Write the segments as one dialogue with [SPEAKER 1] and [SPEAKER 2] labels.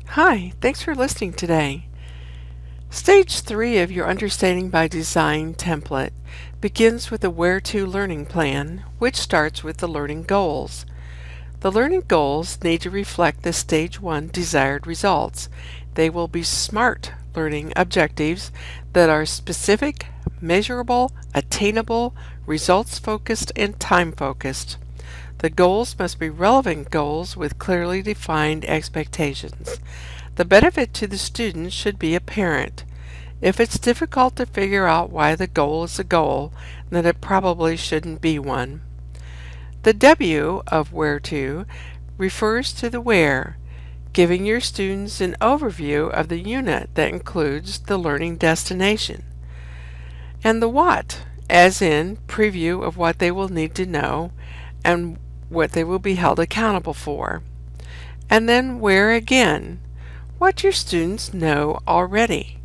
[SPEAKER 1] Hi, thanks for listening today. Stage 3 of your Understanding by Design template begins with a Where To learning plan, which starts with the learning goals. The learning goals need to reflect the Stage 1 desired results. They will be SMART learning objectives that are specific, measurable, attainable, results-focused, and time-focused. The goals must be relevant goals with clearly defined expectations. The benefit to the student should be apparent. If it's difficult to figure out why the goal is a goal, then it probably shouldn't be one. The W of Where To refers to the where, giving your students an overview of the unit that includes the learning destination. And the what, as in preview of what they will need to know and what they will be held accountable for. And then where again, what your students know already.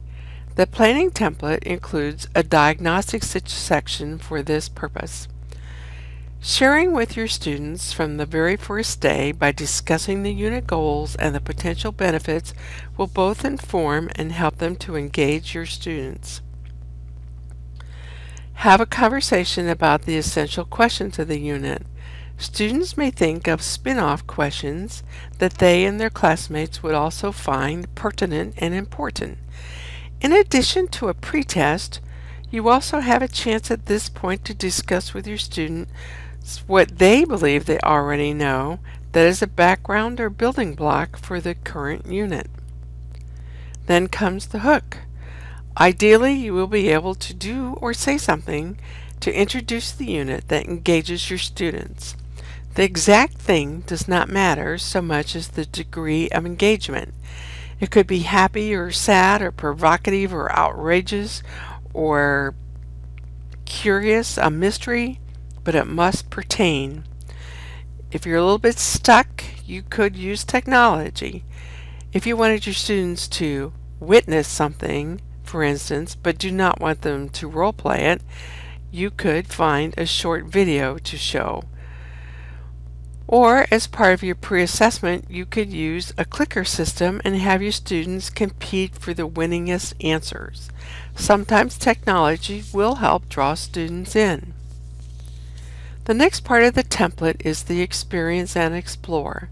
[SPEAKER 1] The planning template includes a diagnostic section for this purpose. Sharing with your students from the very first day by discussing the unit goals and the potential benefits will both inform and help them to engage your students. Have a conversation about the essential questions of the unit. Students may think of spin-off questions that they and their classmates would also find pertinent and important. In addition to a pretest, you also have a chance at this point to discuss with your students what they believe they already know that is a background or building block for the current unit. Then comes the hook. Ideally, you will be able to do or say something to introduce the unit that engages your students. The exact thing does not matter so much as the degree of engagement. It could be happy or sad or provocative or outrageous or curious, a mystery, but it must pertain. If you're a little bit stuck, you could use technology. If you wanted your students to witness something, for instance, but do not want them to role play it, you could find a short video to show. Or as part of your pre-assessment, you could use a clicker system and have your students compete for the winningest answers. Sometimes technology will help draw students in. The next part of the template is the experience and explore.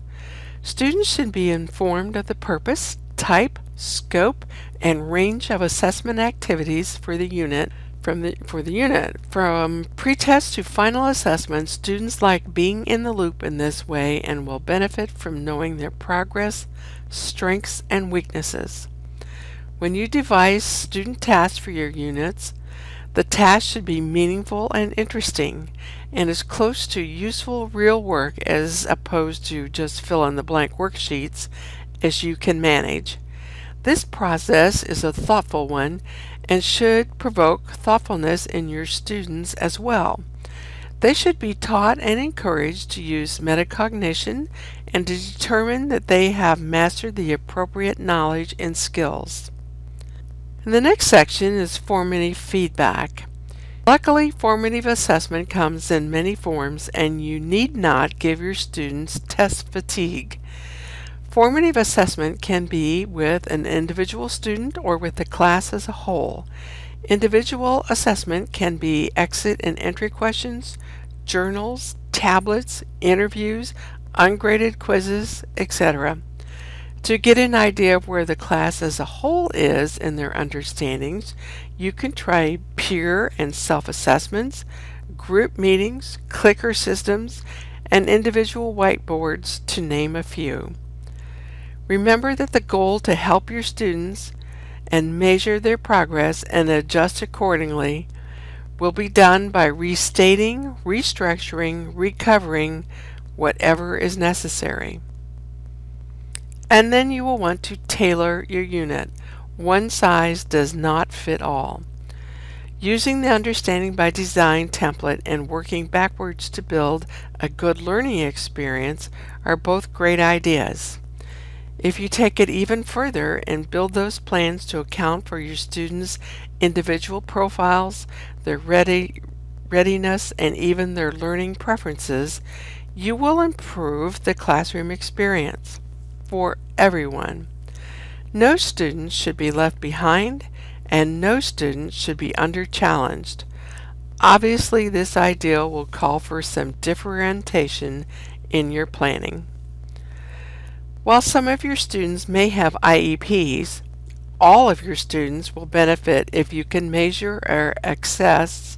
[SPEAKER 1] Students should be informed of the purpose, type, scope, and range of assessment activities for the unit. From pretest to final assessment, students like being in the loop in this way and will benefit from knowing their progress, strengths, and weaknesses. When you devise student tasks for your units, the task should be meaningful and interesting and as close to useful real work as opposed to just fill-in-the-blank worksheets as you can manage. This process is a thoughtful one and should provoke thoughtfulness in your students as well. They should be taught and encouraged to use metacognition and to determine that they have mastered the appropriate knowledge and skills. And the next section is formative feedback. Luckily, formative assessment comes in many forms and you need not give your students test fatigue. Formative assessment can be with an individual student or with the class as a whole. Individual assessment can be exit and entry questions, journals, tablets, interviews, ungraded quizzes, etc. To get an idea of where the class as a whole is in their understandings, you can try peer and self-assessments, group meetings, clicker systems, and individual whiteboards, to name a few. Remember that the goal to help your students and measure their progress and adjust accordingly will be done by restating, restructuring, recovering, whatever is necessary. And then you will want to tailor your unit. One size does not fit all. Using the Understanding by Design template and working backwards to build a good learning experience are both great ideas. If you take it even further and build those plans to account for your students' individual profiles, their readiness, and even their learning preferences, you will improve the classroom experience for everyone. No students should be left behind, and no students should be under-challenged. Obviously, this ideal will call for some differentiation in your planning. While some of your students may have IEPs, all of your students will benefit if you can measure or assess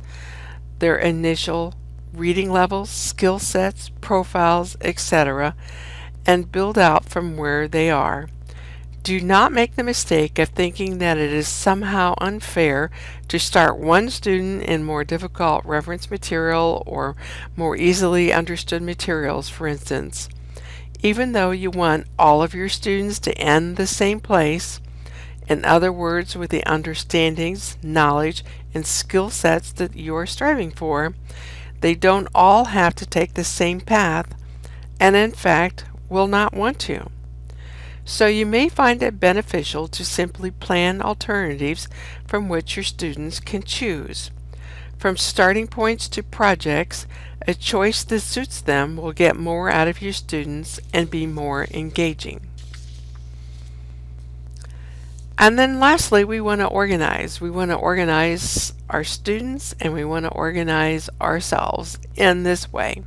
[SPEAKER 1] their initial reading levels, skill sets, profiles, etc., and build out from where they are. Do not make the mistake of thinking that it is somehow unfair to start one student in more difficult reference material or more easily understood materials, for instance. Even though you want all of your students to end the same place, in other words, with the understandings, knowledge, and skill sets that you are striving for, they don't all have to take the same path, and in fact will not want to. So you may find it beneficial to simply plan alternatives from which your students can choose. From starting points to projects, a choice that suits them will get more out of your students and be more engaging. And then lastly, we want to organize. We want to organize our students and we want to organize ourselves in this way.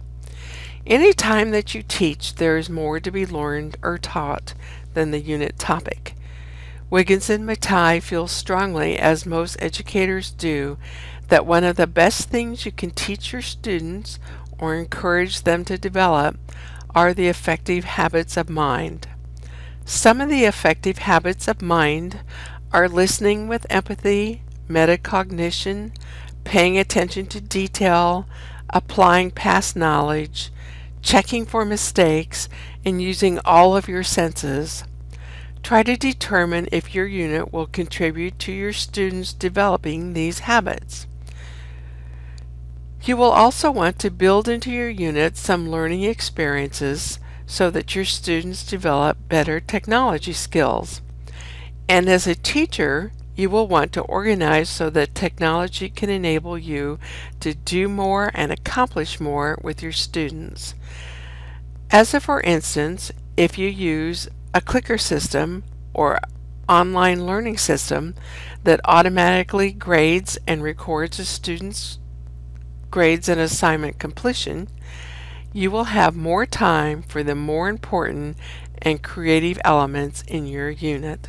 [SPEAKER 1] Any time that you teach, there is more to be learned or taught than the unit topic. Wiggins and Mattei feel strongly, as most educators do, that one of the best things you can teach your students or encourage them to develop are the effective habits of mind. Some of the effective habits of mind are listening with empathy, metacognition, paying attention to detail, applying past knowledge, checking for mistakes, and using all of your senses. Try to determine if your unit will contribute to your students developing these habits. You will also want to build into your unit some learning experiences so that your students develop better technology skills. And as a teacher, you will want to organize so that technology can enable you to do more and accomplish more with your students. As a for instance, if you use a clicker system or online learning system that automatically grades and records a student's grades and assignment completion, you will have more time for the more important and creative elements in your unit.